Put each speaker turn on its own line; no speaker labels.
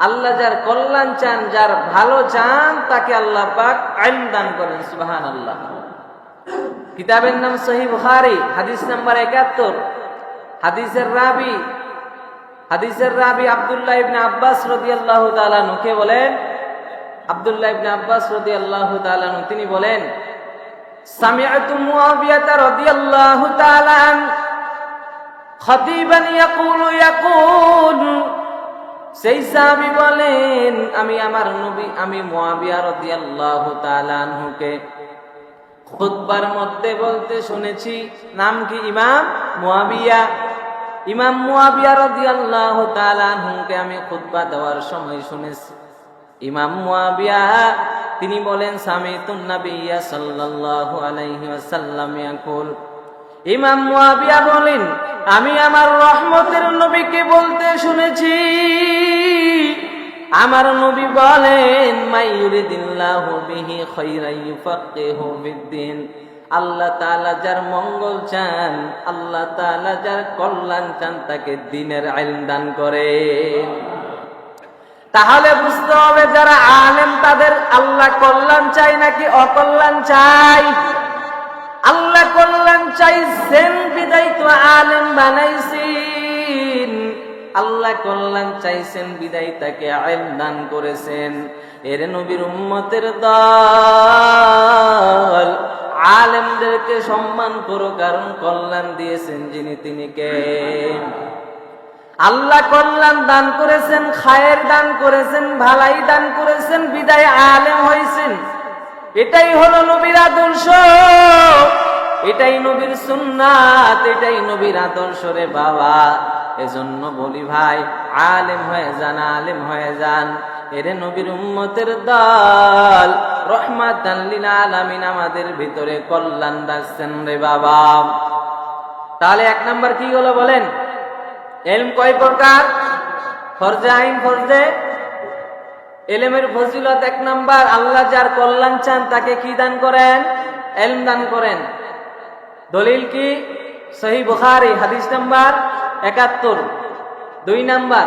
আল্লাহ যার কল্যাণ চান, যার ভালো চান, তাকে আল্লাহ পাক ইলম দান করেন। সুবহানাল্লাহ। কিতাবের নাম সহিহ বুখারী, হাদিস নাম্বার ৭১। হাদিসের রাবি আব্দুল্লাহ ইবনে আব্বাস রাদিয়াল্লাহু তাআলা আনহু কে বলেন, আব্দুল্লাহ ইবনে আব্বাস রাদিয়াল্লাহু তাআলা আনহু তিনি বলেন, সামি'তু মুআবিয়া রাদিয়াল্লাহু তাআলা আন খতিবান ইয়াকুলু, সেই সাহাবী বলেন, আমি মুআবিয়া রাদিয়াল্লাহু তাআলা আনহুকে খুতবার মধ্যে বলতে শুনেছি। নাম কি? ইমাম মুআবিয়া রাদিয়াল্লাহু তাআলা আনহুকে আমি খুতবা দেওয়ার সময় শুনেছি। ইমাম মুআবিয়া তিনি বলেন, সামিতুন নাবিয়্যা সাল্লাল্লাহু আলাইহি ওয়াসাল্লাম ইয়াকুল, ইমাম মুআবিয়া বলেন, আমি আমার রহমতের নবীকে বলতে শুনেছি। আমার নবী বলেন, মাইয়ুরিদিল্লাহু বিহি খায়রান ইউফাক্কিহু ফিদ্দীন, আল্লাহ তাআলা যার মঙ্গল চান, আল্লাহ তাআলা যার কল্যাণ চান, তাকে দ্বীনের ইলম দান করেন। তাহলে বুঝতে হবে যারা আলেম তাদের আল্লাহ কল্যাণ চাই নাকি অকল্যাণ চাই? আল্লাহ কল্যাণ চাইছেন বিদায় তো আলেম বানাইছেন। আল্লাহ কল্যাণ চাইছেন বিদায় তাকে ইলম দান করেছেন। এর নবীর উম্মতের দল আলেমদেরকে সম্মান করো, কারণ কল্যাণ দিয়েছেন যিনি, তিনি কে? আল্লাহ কল্যাণ দান করেছেন, খায়ের দান করেছেন, ভালাই দান করেছেন, বিদায় আলেম হয়েছেন। এটাই হলো নবীর আদর্শ, এটাই নবীর সুন্নাত, এটাই নবীর আদর্শ রে বাবা। এজন্য বলি ভাই, আলেম হয়ে যান, আলেম হয়ে যান। এর নবীর উম্মতের দল রহমাতাল লিল আলামিন আমাদের ভিতরে কল্যাণ রাখছেন রে বাবা। তাহলে ১ নাম্বার কি হলো বলেন? ইলম কয় প্রকার? ফরজে আইন, ফরজে ইলমের ফজিলত ১ নাম্বার, আল্লাহ যার কল্যাণ চান তাকে কি দান করেন? ইলম দান করেন। দলিল কি? সহিহ বুখারী হাদিস নাম্বার ৭১। ২ নাম্বার